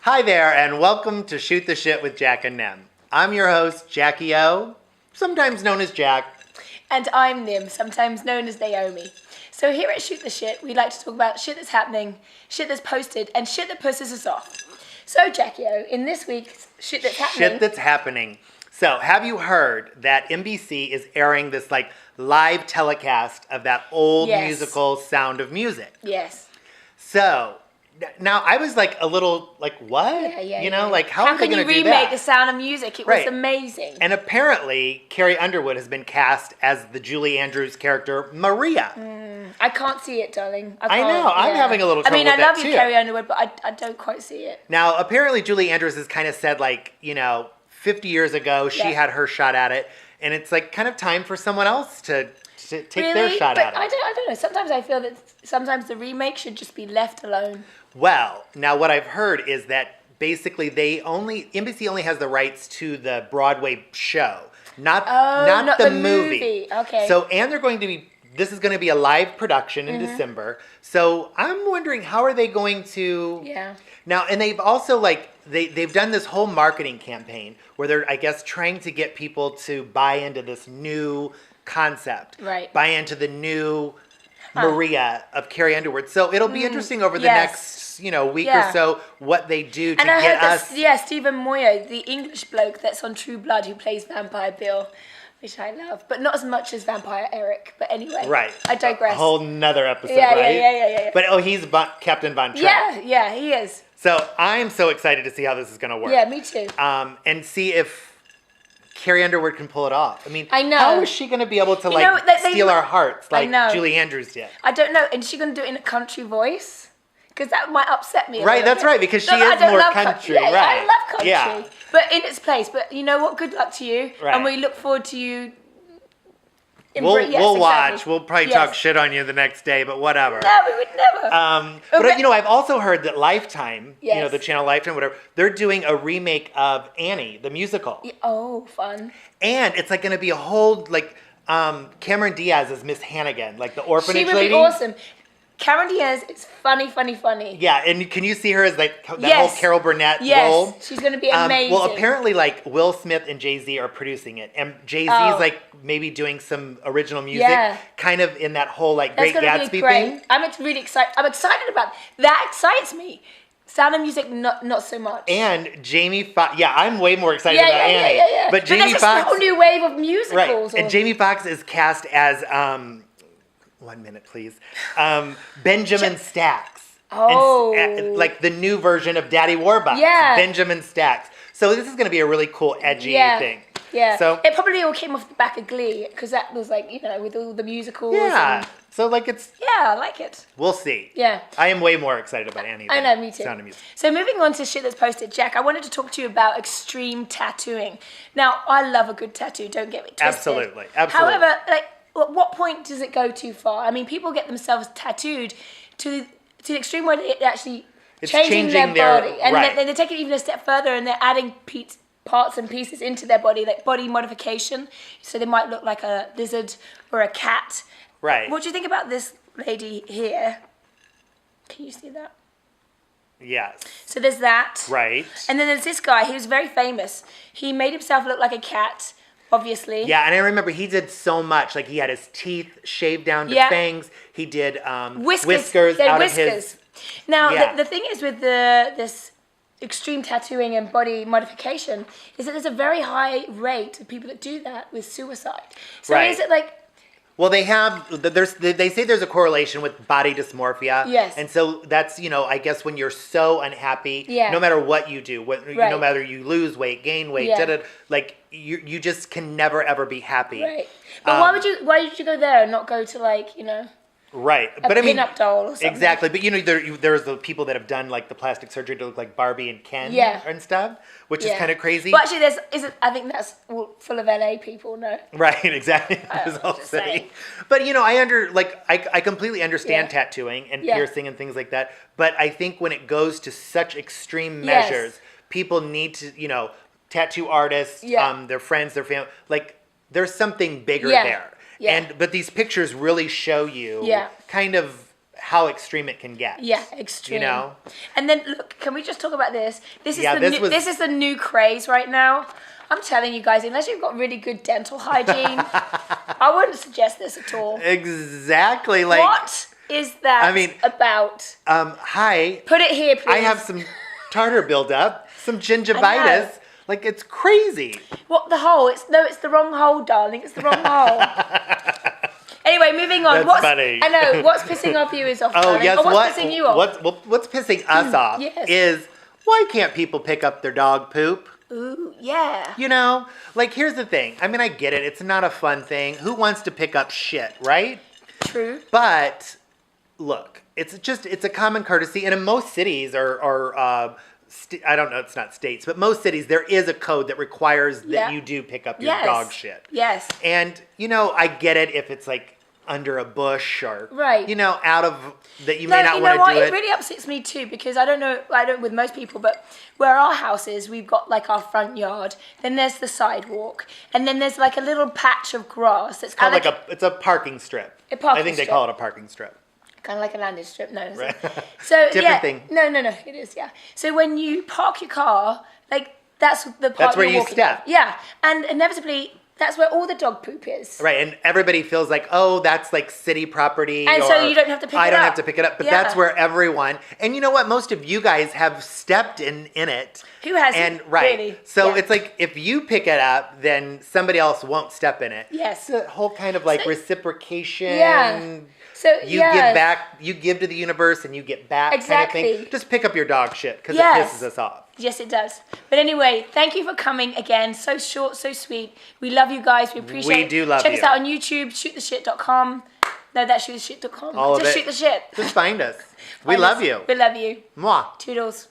Hi there, and welcome to Shoot the Shit with Jack and Nem. I'm your host, Jackie O, sometimes known as Jack. And I'm Nim, sometimes known as Naomi. So here at Shoot the Shit, we like to talk about shit that's happening, shit that's posted, and shit that pisses us off. So Jackie O, in this week's Shit That's Happening... Shit that's happening. So, have you heard that NBC is airing this, live telecast of that old musical Sound of Music? Yes. So... Now, I was a little what? Yeah. How are they going to do that? How can you remake The Sound of Music? It was amazing. And apparently, Carrie Underwood has been cast as the Julie Andrews character, Maria. I can't see it, darling. I know. I'm having a little trouble with that, I love you, Carrie Underwood, but I don't quite see it. Now, apparently, Julie Andrews has kind of said, 50 years ago, she had her shot at it. And it's, kind of time for someone else to take their shot at it. I don't know. Sometimes I feel that sometimes the remake should just be left alone. Well, now what I've heard is that basically NBC only has the rights to the Broadway show, not the movie. Okay. So, and this is going to be a live production in December. So I'm wondering, how are they going to... Yeah. Now, and they've also they've done this whole marketing campaign where they're, I guess, trying to get people to buy into this new concept. Right. Buy into the new Maria of Carrie Underwood. So it'll be interesting over the next, week or so what they do to get us. Stephen Moyer, the English bloke that's on True Blood who plays Vampire Bill, which I love, but not as much as Vampire Eric. But anyway, right. I digress. A whole nother episode, right? Yeah. But he's Captain Von Trapp. Yeah, he is. So I am so excited to see how this is going to work. Yeah, me too. And see if Carrie Underwood can pull it off. I mean, I know. How is she going to be able to steal our hearts like Julie Andrews did? I don't know. And is she going to do it in a country voice? Because that might upset me. Right, that's right. Because she is more country. Yeah, right. I love country. Yeah. But in its place. But you know what? Good luck to you. Right. And we look forward to you. We'll watch. We'll probably talk shit on you the next day, but whatever. No, we would never. But I've also heard that Lifetime, the channel Lifetime, whatever, they're doing a remake of Annie, the musical. Oh, fun. And it's going to be a whole Cameron Diaz as Miss Hannigan, the orphanage lady. She would be awesome. Cameron Diaz is funny. Yeah, and can you see her as that whole Carol Burnett role? Yes, she's going to be amazing. Well, apparently Will Smith and Jay-Z are producing it. And Jay-Z's maybe doing some original music, kind of in that whole Great Gatsby thing. I'm really excited. I'm excited about that. Excites me. Sound of Music, not so much. And Jamie Foxx, I'm way more excited about Annie. Yeah. But Jamie Foxx, there's a whole new wave of musicals. Right, and Jamie Foxx is cast as 1 minute, please. Benjamin Stacks. Oh. And, the new version of Daddy Warbucks. Yeah. Benjamin Stacks. So this is going to be a really cool, edgy thing. Yeah. So it probably all came off the back of Glee, because that was with all the musicals. Yeah. And, so it's... Yeah, I like it. We'll see. Yeah. I am way more excited about Annie I know, me too. Sound of Music. So moving on to shit that's posted, Jack, I wanted to talk to you about extreme tattooing. Now, I love a good tattoo, don't get me twisted. Absolutely. However, at what point does it go too far? I mean, people get themselves tattooed to the extreme where it actually changing their body. And they take it even a step further, and they're adding parts and pieces into their body, like body modification. So they might look like a lizard or a cat. Right. What do you think about this lady here? Can you see that? Yes. So there's that. Right. And then there's this guy. He was very famous. He made himself look like a cat, obviously. Yeah, and I remember he did so much. He had his teeth shaved down to fangs. He did whiskers out of his... Now, the thing is with this extreme tattooing and body modification is that there's a very high rate of people that do that with suicide. So is it Well, they say there's a correlation with body dysmorphia. Yes. And so that's, I guess when you're so unhappy, no matter what you do, no matter you lose weight, gain weight, you just can never ever be happy. Right. But why did you go there and not go to Right. a pin-up doll or something? Exactly. But there's the people that have done the plastic surgery to look like Barbie and Ken and stuff, which is kind of crazy. But actually I think that's full of LA people, no? Right, exactly. But I completely understand tattooing and piercing and things like that. But I think when it goes to such extreme measures, people need to, tattoo artists, their friends, their family, there's something bigger there. Yeah. But these pictures really show you kind of how extreme it can get. Yeah, extreme. You know? And then look, can we just talk about this? This is the new craze right now. I'm telling you guys, unless you've got really good dental hygiene, I wouldn't suggest this at all. Exactly. Like, what is that about? Hi. Put it here, please. I have some tartar buildup, some gingivitis. Like, it's crazy. What, the hole? It's the wrong hole, darling. It's the wrong hole. Anyway, moving on. That's funny. I know. What's pissing our viewers off, darling? Yes. Or what's pissing you off? What's pissing us off is, why can't people pick up their dog poop? Ooh, yeah. You know, like, here's the thing. I mean, I get it. It's not a fun thing. Who wants to pick up shit, right? True. But look, it's a common courtesy, and in most cities I don't know, it's not states, but most cities, there is a code that requires that you do pick up your dog shit. Yes. And, you know, I get it if it's like under a bush or, right. you know, out of that you may not want to do it. It really upsets me too, because I don't with most people, but where our house is, we've got like our front yard, then there's the sidewalk, and then there's like a little patch of grass that's called it's a parking strip. I think they call it a parking strip. Kind of like a landing strip, no. Right. So different thing. No, it is, yeah. So when you park your car, like that's the part that's where you walking step. On. Yeah, and inevitably that's where all the dog poop is. Right, and everybody feels like, oh, that's like city property. And so you don't have to pick it up. I don't have to pick it up, but that's where everyone. And you know what? Most of you guys have stepped in it. Who hasn't? And right, really? So it's like if you pick it up, then somebody else won't step in it. Yes. It's a whole kind of like reciprocation. Yeah. So you give back, you give to the universe, and you get back. Exactly. Kind of thing. Just pick up your dog shit because it pisses us off. Yes, it does. But anyway, thank you for coming again. So short, so sweet. We love you guys. We appreciate it. We do love you. Check us out on YouTube, shoottheshit.com. No, that's shoottheshit.com. All of Just it. shoot the shit. Just find us. We love you. We love you. Mwah. Toodles.